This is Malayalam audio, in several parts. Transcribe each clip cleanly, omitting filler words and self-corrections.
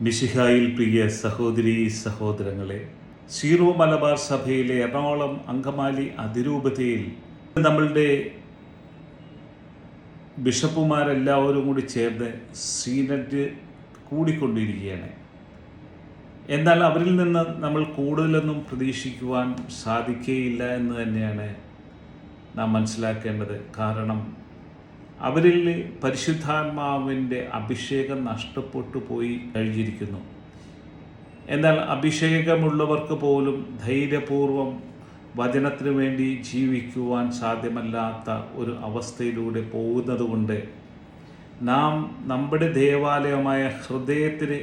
മിശിഹായിൽ പ്രിയ സഹോദരീ സഹോദരങ്ങളെ, സീറോ മലബാർ സഭയിലെ എറണാകുളം അങ്കമാലി അതിരൂപതയിൽ നമ്മളുടെ ബിഷപ്പുമാരെല്ലാവരും കൂടി ചേർന്ന് സീനറ്റ് കൂടിക്കൊണ്ടിരിക്കുകയാണ്. എന്നാൽ അവരിൽ നിന്ന് നമ്മൾ കൂടുതലൊന്നും പ്രതീക്ഷിക്കുവാൻ സാധിക്കുകയില്ല എന്ന് തന്നെയാണ് നാം മനസ്സിലാക്കേണ്ടത്. കാരണം അവരിൽ പരിശുദ്ധാത്മാവിൻ്റെ അഭിഷേകം നഷ്ടപ്പെട്ടു പോയി കഴിഞ്ഞിരിക്കുന്നു. എന്നാൽ അഭിഷേകമുള്ളവർക്ക് പോലും ധൈര്യപൂർവം വചനത്തിനു വേണ്ടി ജീവിക്കുവാൻ സാധ്യമല്ലാത്ത ഒരു അവസ്ഥയിലൂടെ പോകുന്നതുകൊണ്ട് നാം നമ്മുടെ ദേവാലയമായ ഹൃദയത്തിന്,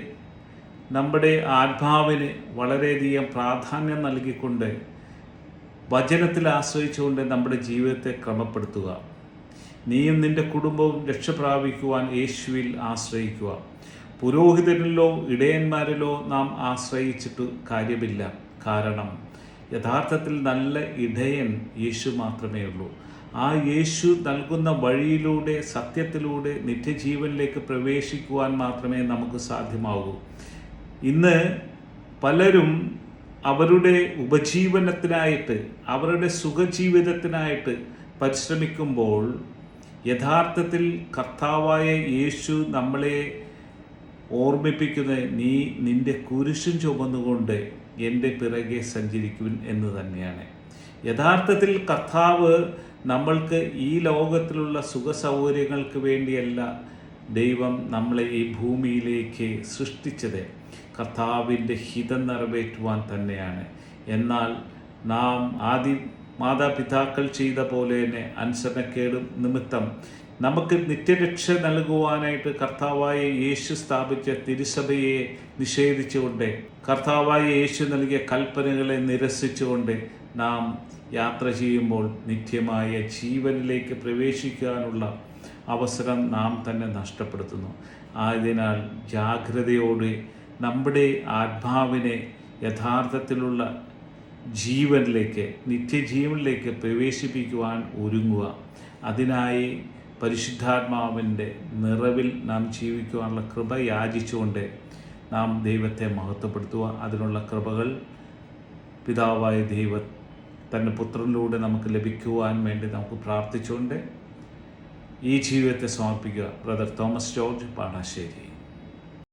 നമ്മുടെ ആത്മാവിന് വളരെയധികം പ്രാധാന്യം നൽകിക്കൊണ്ട് വചനത്തിൽ ആശ്രയിച്ചുകൊണ്ട് നമ്മുടെ ജീവിതത്തെ ക്രമപ്പെടുത്തുക. നീയും നിൻ്റെ കുടുംബവും രക്ഷ പ്രാപിക്കുവാൻ യേശുവിൽ ആശ്രയിക്കുക. പുരോഹിതരിലോ ഇടയന്മാരിലോ നാം ആശ്രയിച്ചിട്ട് കാര്യമില്ല. കാരണം യഥാർത്ഥത്തിൽ നല്ല ഇടയൻ യേശു മാത്രമേ ഉള്ളൂ. ആ യേശു നൽകുന്ന വഴിയിലൂടെ, സത്യത്തിലൂടെ നിത്യജീവനിലേക്ക് പ്രവേശിക്കുവാൻ മാത്രമേ നമുക്ക് സാധ്യമാകൂ. ഇന്ന് പലരും അവരുടെ ഉപജീവനത്തിനായിട്ട്, അവരുടെ സുഖജീവിതത്തിനായിട്ട് പരിശ്രമിക്കുമ്പോൾ യഥാർത്ഥത്തിൽ കർത്താവായ യേശു നമ്മളെ ഓർമ്മിപ്പിക്കുന്നത്, നീ നിൻ്റെ കുരിശും ചുമന്നുകൊണ്ട് എൻ്റെ പിറകെ സഞ്ചരിക്കുവിൻ എന്ന് തന്നെയാണ്. യഥാർത്ഥത്തിൽ കർത്താവ് നമ്മൾക്ക് ഈ ലോകത്തിലുള്ള സുഖ സൗകര്യങ്ങൾക്ക് വേണ്ടിയല്ല ദൈവം നമ്മളെ ഈ ഭൂമിയിലേക്ക് സൃഷ്ടിച്ചത്, കർത്താവിൻ്റെ ഹിതം നിറവേറ്റുവാൻ തന്നെയാണ്. എന്നാൽ നാം മാതാപിതാക്കൾ ചെയ്ത പോലെ തന്നെ അനുസരണക്കേട് നിമിത്തം നമുക്ക് നിത്യരക്ഷ നൽകുവാനായിട്ട് കർത്താവായ യേശു സ്ഥാപിച്ച തിരുസഭയെ നിഷേധിച്ചുകൊണ്ട്, കർത്താവായ യേശു നൽകിയ കൽപ്പനകളെ നിരസിച്ചുകൊണ്ട് നാം യാത്ര ചെയ്യുമ്പോൾ നിത്യമായ ജീവനിലേക്ക് പ്രവേശിക്കാനുള്ള അവസരം നാം തന്നെ നഷ്ടപ്പെടുത്തുന്നു. ആയതിനാൽ ജാഗ്രതയോടെ നമ്മുടെ ആത്മാവിനെ യഥാർത്ഥത്തിലുള്ള ജീവനിലേക്ക്, നിത്യജീവനിലേക്ക് പ്രവേശിപ്പിക്കുവാൻ ഒരുങ്ങുക. അതിനായി പരിശുദ്ധാത്മാവിൻ്റെ നിറവിൽ നാം ജീവിക്കുവാനുള്ള കൃപ യാചിച്ചുകൊണ്ട് നാം ദൈവത്തെ മഹത്വപ്പെടുത്തുക. അതിനുള്ള കൃപകൾ പിതാവായ ദൈവം തൻ്റെ പുത്രനിലൂടെ നമുക്ക് ലഭിക്കുവാൻ വേണ്ടി നമുക്ക് പ്രാർത്ഥിച്ചുകൊണ്ട് ഈ ജീവിതത്തെ സമർപ്പിക്കുക. Brother Thomas George, പാണാശ്ശേരി.